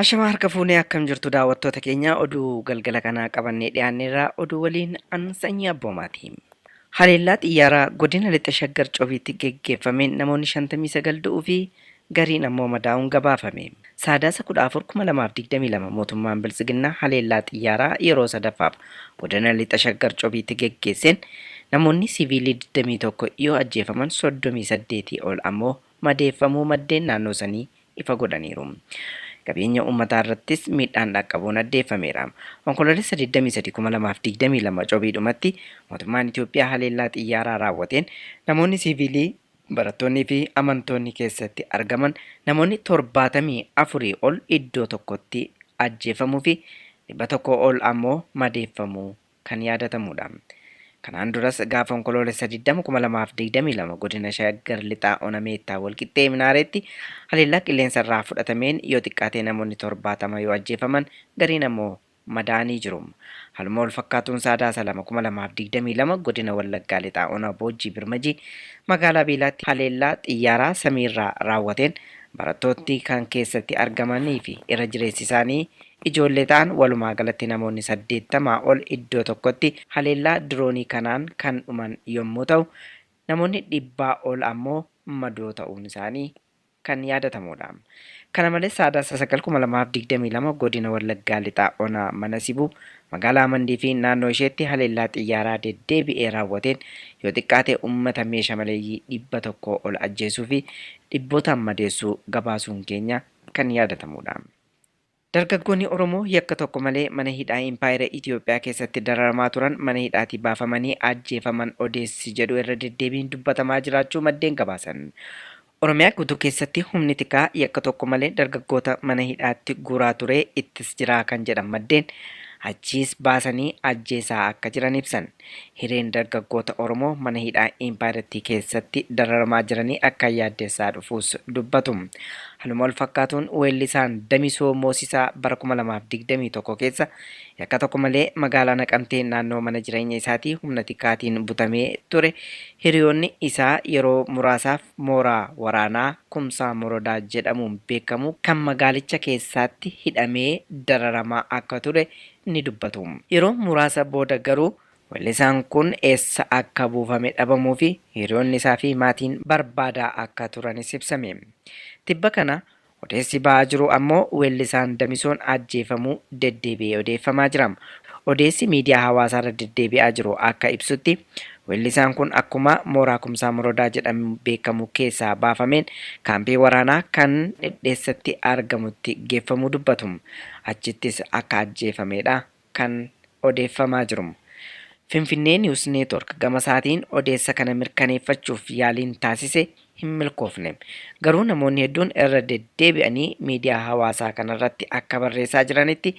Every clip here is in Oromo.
Ashamaa harka fuunee akkam jirtu daawwattoota keenya oduu galgala kanaa qabannee dhiyaanneerraa oduu waliin an sanyii abboomaati. Haleellaa xiyyaaraa godina lixa shaggar coobiitti geggeeffameen namoonni 59 du'uu fi gariin ammoo madaa'uun gabaafame. Saadaasa 14/2022 mootummaan Biltsiginnaa haleellaa xiyyaaraa yeroo sadaffaaf godina lixa shaggar coobiitti geggeesseen namoonni siviilii 21 yoo ajjeefaman 38 ol ammoo madeeffamuu maddeen naannoo sanii ifa godhaniiru. Qabeenya uummataa irrattis miidhaan dhaqqabuun addeeffameera. Onkoloolessa 23/2022 coobiidhumatti mootummaan Itoophiyaa haleellaa xiyyaaraa raawwateen namoonni siviilii barattoonnii fi amantoonni keessatti argaman namoonni 74 ol iddoo tokkotti ajjeefamuu fi 100 ol ammoo madeeffamuu kan yaadatamudha. Kanaan duras gaafa onkoloolessa 20/2022 godina shaggar lixaa onameettaa walqixxee minaareetti haleellaa qilleensa irraa fudhatameen yoo xiqqaatee namoonni 70 yoo ajjeefaman gariin ammoo madaa'anii jiru. Haaluma wal fakkaatuun Saadaasa 2022 godina Wallaggaa lixaa ona Boojjii Birmajii magaalaa Beelaatti haleellaa xiyyaaraa samiirraa raawwateen barattoonni kan keessatti argamanii fi irra jireessi isaanii ijoollee ta'an walumaa galatti namoonni 80 ol iddoo tokkotti haleellaa diroonii kanaan kan dhuman yommuu ta'u namoonni 100 ol ammoo madoo ta'uun isaanii kan yaadatamudha. Kana malees Saadaasa 9/2022 godina Wallaggaa lixaa ona mana sibuu magaalaa Mandii fi naannoo isheetti haleellaa xiyyaaraa deddeebi'ee raawwateen yoo xiqqaate uummata meeshaa maleeyyii 100 ol ajjeesuu fi dhibbootaan madeessuu gabaasuun keenya kan yaadatamudha. Dargaggoonni Oromoo yakka tokko malee mana hidhaa Impaayera Itoophiyaa keessatti dararamaa turan mana hidhaatii baafamanii ajjeefaman odeessi jedhu irra deddeebiin dubbatamaa jiraachuu maddeen gabaasan. Oromiyaa guutuu keessatti humni tikaa yakka tokko malee dargaggoota mana hidhaatti guuraa ture ittis jiraa kan jedhan maddeen achiis baasanii ajjeesaa akka jiran ibsan. Hireen dargaggoota Oromoo mana hidhaa Impaayeratti keessatti dararamaa jiranii akka yaaddeessaa dhufuus dubbatu. Haaluma wal fakkaatuun weellisaan Damisoo Moosisaa bara 2021 keessa yakka tokko malee magaalaa Naqamtee naannoo mana jireenya isaatii humna tikaatiin butamee ture hiriyoonni isaa yeroo muraasaaf mooraa waraanaa Kumsaa Morodaa jedhamuun beekamu kan magaalicha keessatti hidhamee dararamaa akka ture ni dubbatu. Yeroo muraasa booda garuu weellisaan kun eessa akka buufame dhabamuu fi hiriyoonni isaa fi maatiin barbaadaa akka turanis ibsame. Tibba kana odeessi ba'aa jiru ammoo weellisaan Damisoon ajjeefamuu deddeebi'ee odeeffamaa jira. Odeessi miidiyaa hawaasaa irra deddeebi'aa jiru akka ibsutti weellisaan kun akkuma mooraa Kumsaa Morodaa jedhamuun beekamu keessaa baafameen kaampii waraanaa kan dhedheessatti argamutti geeffamuu dubbatu. Achittis akka ajjeefamedha kan odeeffamaa jiru. Finfinnee News Network gama isaatiin odeessa kana mirkaneeffachuuf yaaliin taasise hin milkoofne. Garuu namoonni hedduun irra deddeebi'anii miidiyaa hawaasaa kanarratti akka barreessaa jiranitti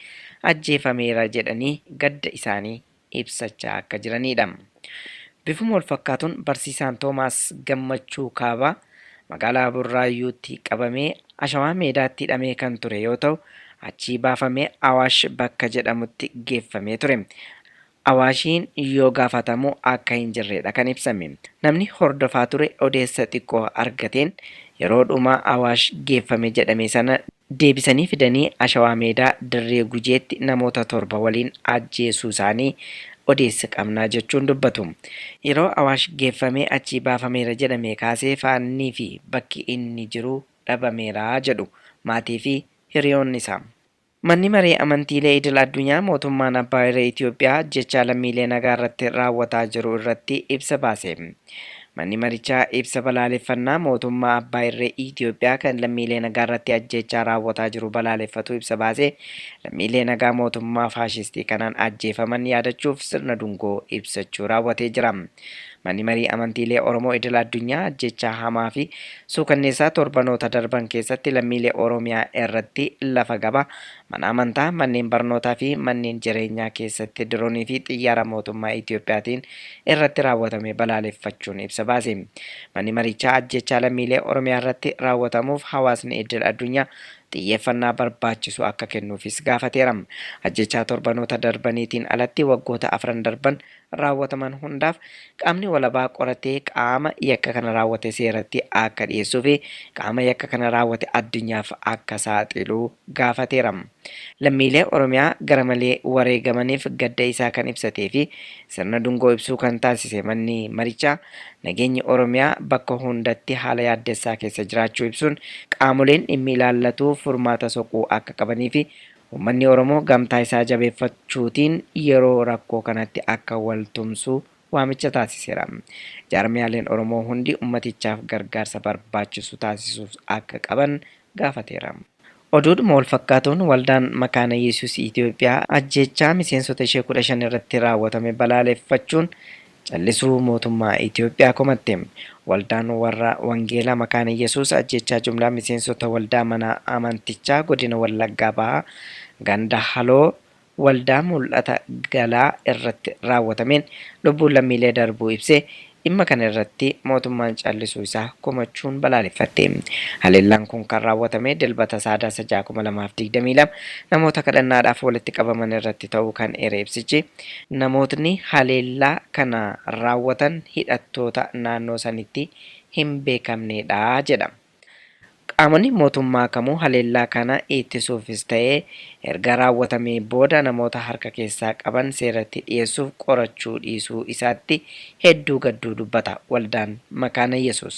ajjeefameera jedhanii gadda isaanii ibsachaa akka jiranidha. Bifuma wal fakkaatuun barsiisaan Toomaas Gammachuu Kaabaa magaalaa Burraayyuutti qabamee Ashawaa Meedaatti hidhamee kan ture yoo ta'u achii baafamee Awaash bakka jedhamutti geeffamee ture. Awaashiin yoo gaafatamu akka hin jirredha kan ibsame. Namni hordofaa ture odeessa xiqqoo argateen yeroo dhumaa Awaash geeffame jedhame sana deebisanii fidanii Ashawaa Meedaa Dirree Gujeetti namoota 7 waliin ajjeesuu isaanii odeessa qabnaa jechuun dubbatu. Yeroo Awaash geeffamee achii baafameera jedhame kaasee faannii fi bakki inni jiru dhabameera jedhu maatii fi hiriyoonni isaa. Manni maree amantiilee idil addunyaa mootummaan abbaa irree Itoophiyaa jecha lammiilee nagaa irratti raawwataa jiru irratti ibsa baase. Manni marichaa ibsa balaaleffannaa mootummaa abbaa irree Itoophiyaa kan lammiilee nagaa irratti ajjechaa raawwataa jiru balaaleffatu ibsa baase lammiilee nagaa mootummaa faashistii kanaan ajjeefaman yaadachuuf sirna dungoo ibsachuu raawwatee jira. Manni marii amantiilee Oromoo idil addunyaa ajjechaa hamaa fi suukanneessaa torbanoota darban keessatti lammiilee Oromiyaa irratti lafa gabaa mana amantaa manneen barnootaa fi manneen jireenyaa keessatti diroonii fi xiyyaara mootummaa Itoophiyaatiin irratti raawwatame balaaleffachuun ibsa baase. Manni marichaa ajjechaa lammiilee Oromiyaa irratti raawwatamuuf hawaasni idil addunyaa xiyyeeffannaa barbaachisu akka kennuufis gaafateera. Ajjechaa torbanoota darbaniitiin alatti waggoota 4 darban raawwataman hundaaf qaamni walabaa qoratee qaama yakka kana raawwate seeratti akka dhiyeessuu fi qaama yakka kana raawwate addunyaaf akka saaxilu gaafateera. Lammiilee Oromiyaa gara malee wareegamaniif gadda isaa kan ibsatee fi sirna dungoo ibsuu kan taasise manni marichaa nageenyi Oromiyaa bakka hundatti haala yaaddessaa keessa jiraachuu ibsuun qaamoleen dhimmi ilaallatu furmaata soquu akka qabanii fi uummanni Oromoo gamtaa isaa jabeeffachuutiin yeroo rakkoo kanatti akka wal tumsu waamicha taasiseera. Jaarmiyaaleen Oromoo hundi ummatichaaf gargaarsa barbaachisu taasisuuf akka qaban gaafateera. Oduudhuma wal fakkaatuun waldaan makaana Yesuus Itoophiyaa ajjechaa miseensota ishee 15 irratti raawwatame balaaleffachuun callisuu mootummaa Itoophiyaa komatte. Waldaan warra Wangeelaa makaana Yesuus ajjechaa jumlaa miseensota waldaa mana amantichaa godina Wallaggaa Bahaa ganda Haloo waldaa mul'ata galaa irratti raawwatameen lubbuun lammiilee darbuu ibsee dhimma kana irratti mootummaan callisuu isaa komachuun balaaleffatte. Haleellaan kun kan raawwatame dilbata Sadaasa 2022 namoota kadhannaadhaaf walitti qabaman irratti ta'uu kan eere ibsichi namootni haleellaa kana raawwatan hidhattoota naannoo sanitti hin beekamnedha jedha. Qaamonni mootummaa kamuu haleellaa kana ittisuufis ta'ee erga raawwatamee booda namoota harka keessaa qaban seeratti dhiyeessuuf qorachuu dhiisuu isaatti hedduu gadduu dubbata waldaan makaana Yesuus.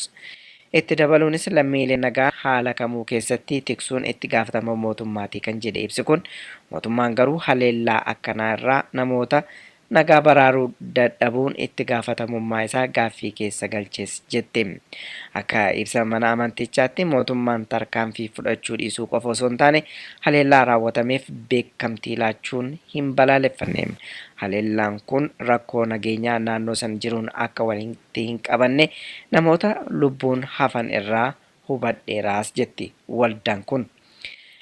Itti dabaluunis lammiilee nagaa haala kamuu keessatti tiksuun itti gaafatama mootummaati kan jedhe ibsi kun mootummaan garuu haleellaa akkanaa irraa namoota nagaa baraaruu dadhabuun itti gaafatamummaa isaa gaaffii keessa galchees jette. Akka ibsa mana amantichaatti mootummaan tarkaanfii fudhachuu dhiisuu qofa osoo hin taane haleellaa raawwatameef beekamtii laachuun hin balaaleffanne. Haleellaan kun rakkoo nageenyaa naannoo san jiruun akka walitti hin qabanne namoota lubbuun hafan irraa hubadheeraas jetti waldaan kun.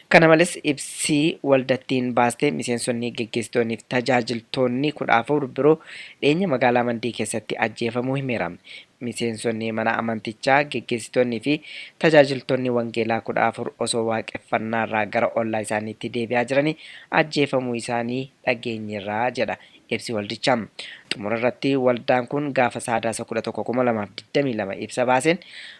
Kana malees ibsii waldattiin baaste miseensonni geggeessitoonni fi tajaajiltoonni 14 biroo dhiyeenya magaalaa Mandii keessatti ajjeefamuu himeera. Miseensonni mana amantichaa geggeessitoonni fi tajaajiltoonni wangeelaa 14 osoo waaqeffannaa irraa gara ollaa isaaniitti deebi'aa jiranii ajjeefamuu isaanii dhageenyerraa jedha ibsi waldichaa. Xumura irratti waldaan kun gaafa Sadaasa 11/2022 ibsa baaseen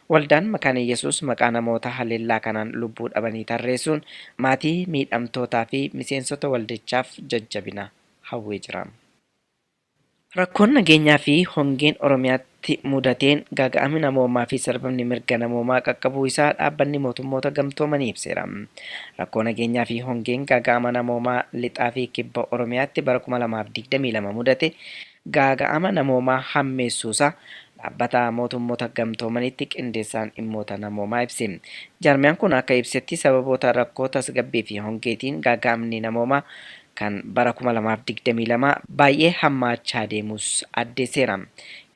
waldaan makaana Yesuus maqaa namoota haleellaa kanaan lubbuu dhabanii tarreessuun maatii miidhamtootaa fi miseensota waldichaaf jajjabina hawwee jira. Rakkoon nageenyaa fi hongeen Oromiyaatti mudateen gaaga'amni namoomaa fi sarbamni mirga namoomaa qaqqabuu isaa dhaabbanni mootummoota gamtoomanii ibseera. Rakkoo nageenyaa fi hongeen gaaga'ama namoomaa lixaa fi kibba Oromiyaatti bara 2022 mudate gaaga'ama namoomaa hammeessuusaa dhaabbata mootummoota gamtoomanitti qindeessaan dhimmoota namoomaa ibse. Jaarmiyaan kun akka ibsetti sababoota rakkoo tasgabbii fi hongeetiin gaaga'amni namoomaa kan bara 2022 baay'ee hammaachaa deemus addeesseera.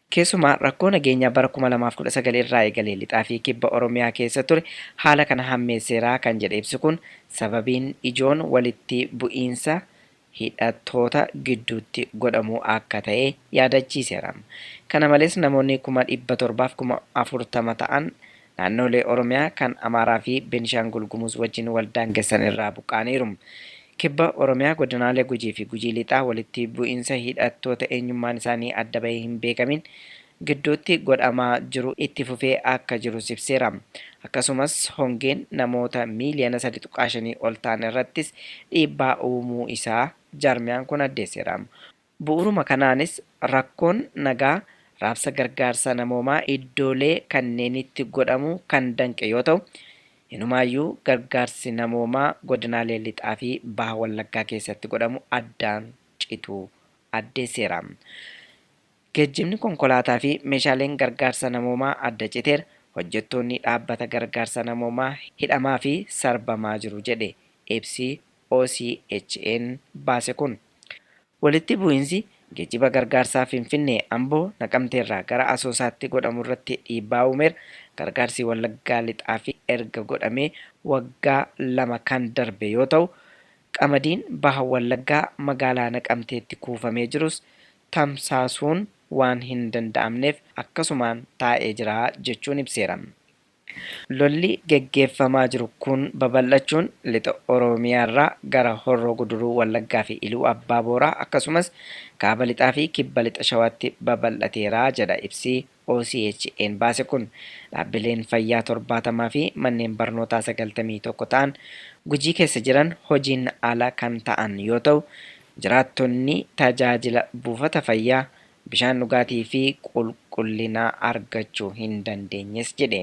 Keessumaa rakkoo nageenyaa bara 2019 irraa eegalee lixaa fi kibba Oromiyaa keessa ture haala kana hammeesseera kan jedhe ibsi kun sababiin ijoon walitti bu'iinsa hidhattoota gidduutti godhamuu akka ta'e yaadachiiseera. Kana malees namoonni 740,040 ta'an naannolee Oromiyaa kan Amaaraa fi Beenishaangul Gumuz wajjin waldaangessan irraa buqqaaniiru. Kibba Oromiyaa godinaalee Gujii fi Gujii lixaa walitti bu'iinsa hidhattoota eenyummaan isaanii adda bahee hin beekamin gidduutti godhamaa jiru itti fufee akka jiru ibseera. Akkasumas hongeen namoota miiliyoona 3.5 ol ta'an irrattis dhiibbaa uumuu isaa jaarmiyaan kun addeesseera. Bu'uuruma kanaanis rakkoon nagaa raabsa gargaarsa namoomaa iddoolee kanneenitti godhamu kan danqe yoo ta'u inumaayyuu gargaarsi namoomaa godinaalee lixaa fi baha Wallaggaa keessatti godhamu addaan cituu addeesseera. Geejjibni konkolaataa fi meeshaaleen gargaarsa namoomaa adda citeera. Hojjettoonni dhaabbata gargaarsa namoomaa hidhamaa fi sarbamaa jiru jedhe ibsi OCHN baase kun. Walitti bu'iinsi geejjiba gargaarsaa Finfinnee Amboo Naqamteerraa gara Asoosaatti godhamu irratti dhiibbaa uumeera. Gargaarsi Wallaggaa lixaa fi erga godhamee waggaa 2 kan darbe yoo ta'u qamadiin baha Wallaggaa magaalaa Naqamteetti kuufamee jirus tamsaasuun waan hin danda'amneef akkasumaan taa'ee jira jechuun ibseera. Lolli geggeeffamaa jiru kun babal'achuun lixa Oromiyaarraa gara Horroo Guduruu Wallaggaa fi Iluu Abbaa Booraa akkasumas kaaba lixaa fi kibba lixa Shawaatti babal'ateera jedha ibsi OCHN baase kun. Dhaabbileen fayyaa 70 fi manneen barnootaa 91 ta'an Gujii keessa jiran hojiin ala kan ta'an yoo ta'u, jiraattonni tajaajila buufata fayyaa, bishaan dhugaatii fi qulqullinaa argachuu hin dandeenyes jedhe.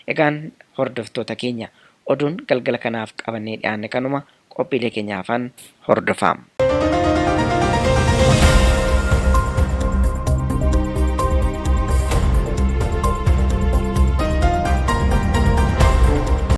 Egaan hordoftoota keenya oduun galgala kanaaf qabannee dhiyaanne kanuma qophiilee keenyaafan hordofaa.